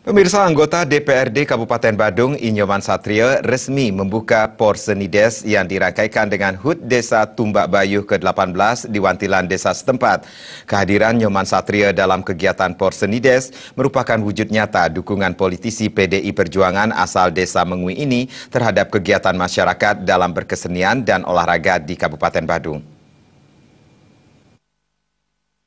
Pemirsa, anggota DPRD Kabupaten Badung, Inyoman Satria, resmi membuka Porsenides yang dirangkaikan dengan HUT Desa Tumbak Bayuh ke-18 di Wantilan Desa setempat. Kehadiran Nyoman Satria dalam kegiatan Porsenides merupakan wujud nyata dukungan politisi PDI Perjuangan asal Desa Mengui ini terhadap kegiatan masyarakat dalam berkesenian dan olahraga di Kabupaten Badung.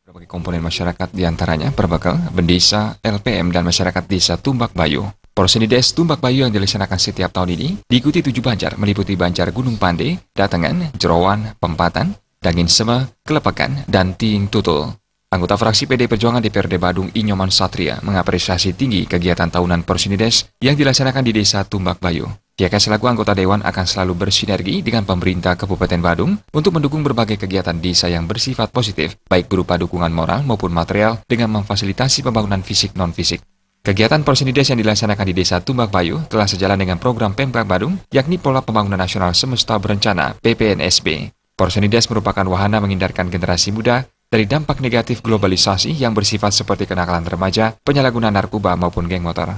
Berbagai komponen masyarakat diantaranya Perbekal, Bendesa, LPM, dan masyarakat Desa Tumbak Bayuh. Porsenides Tumbak Bayuh yang dilaksanakan setiap tahun ini diikuti 7 banjar meliputi Banjar Gunung Pande, Datengan, Jerowan, Pempatan, Dangin Seme, Kelepekan, dan Ting Tutul. Anggota fraksi PDI Perjuangan DPRD Badung Inyoman Satria mengapresiasi tinggi kegiatan tahunan Porsenides yang dilaksanakan di Desa Tumbak Bayuh. Pihaknya selaku anggota Dewan akan selalu bersinergi dengan pemerintah Kabupaten Badung untuk mendukung berbagai kegiatan desa yang bersifat positif, baik berupa dukungan moral maupun material dengan memfasilitasi pembangunan fisik non-fisik. Kegiatan Porsenides yang dilaksanakan di Desa Tumbak Bayuh telah sejalan dengan program Pemkab Badung, yakni Pola Pembangunan Nasional Semesta Berencana (PPNSB). Porsenides merupakan wahana menghindarkan generasi muda dari dampak negatif globalisasi yang bersifat seperti kenakalan remaja, penyalahgunaan narkoba maupun geng motor.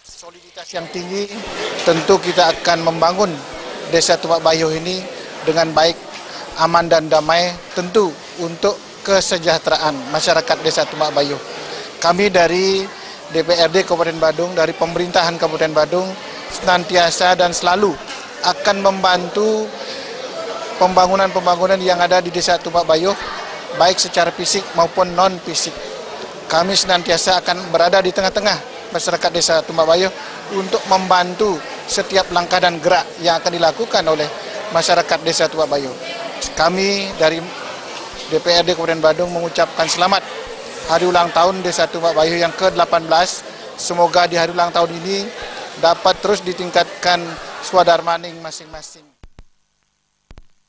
Soliditas yang tinggi, tentu kita akan membangun Desa Tumbak Bayuh ini dengan baik, aman dan damai, tentu untuk kesejahteraan masyarakat Desa Tumbak Bayuh. Kami dari DPRD Kabupaten Badung, dari pemerintahan Kabupaten Badung, senantiasa dan selalu akan membantu pembangunan-pembangunan yang ada di Desa Tumbak Bayuh, baik secara fisik maupun non-fisik. Kami senantiasa akan berada di tengah-tengah masyarakat Desa Tumbak Bayuh untuk membantu setiap langkah dan gerak yang akan dilakukan oleh masyarakat Desa Tumbak Bayuh. Kami dari DPRD Kabupaten Badung mengucapkan selamat hari ulang tahun Desa Tumbak Bayuh yang ke-18. Semoga di hari ulang tahun ini dapat terus ditingkatkan swadharmaning masing-masing.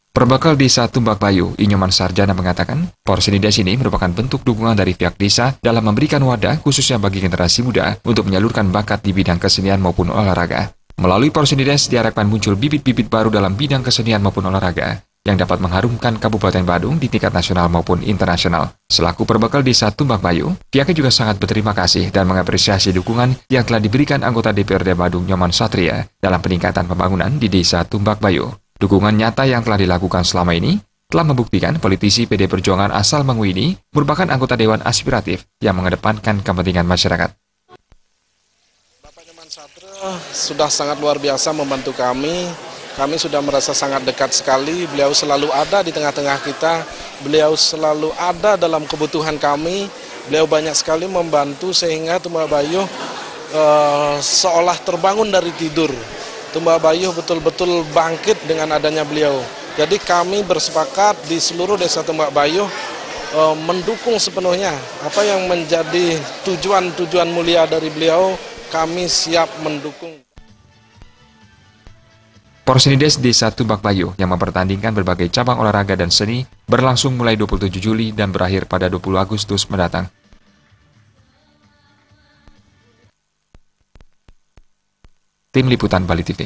Perbekal Desa Tumbak Bayuh, Inyoman Sarjana mengatakan, Porsenides ini merupakan bentuk dukungan dari pihak desa dalam memberikan wadah khususnya bagi generasi muda untuk menyalurkan bakat di bidang kesenian maupun olahraga. Melalui Porsenides diharapkan muncul bibit-bibit baru dalam bidang kesenian maupun olahraga yang dapat mengharumkan Kabupaten Badung di tingkat nasional maupun internasional. Selaku Perbekal Desa Tumbak Bayuh, pihaknya juga sangat berterima kasih dan mengapresiasi dukungan yang telah diberikan anggota DPRD Badung Nyoman Satria dalam peningkatan pembangunan di Desa Tumbak Bayuh. Dukungan nyata yang telah dilakukan selama ini telah membuktikan politisi PDI Perjuangan asal Mengui ini merupakan anggota Dewan Aspiratif yang mengedepankan kepentingan masyarakat. Bapak Nyoman Satria sudah sangat luar biasa membantu kami. Kami sudah merasa sangat dekat sekali. Beliau selalu ada di tengah-tengah kita. Beliau selalu ada dalam kebutuhan kami. Beliau banyak sekali membantu sehingga Tumbak Bayuh seolah terbangun dari tidur. Tumbak Bayuh betul-betul bangkit dengan adanya beliau. Jadi kami bersepakat di seluruh Desa Tumbak Bayuh mendukung sepenuhnya apa yang menjadi tujuan-tujuan mulia dari beliau, kami siap mendukung. Porsenides Desa Tumbak Bayuh yang mempertandingkan berbagai cabang olahraga dan seni berlangsung mulai 27 Juli dan berakhir pada 20 Agustus mendatang. Tim Liputan Bali TV.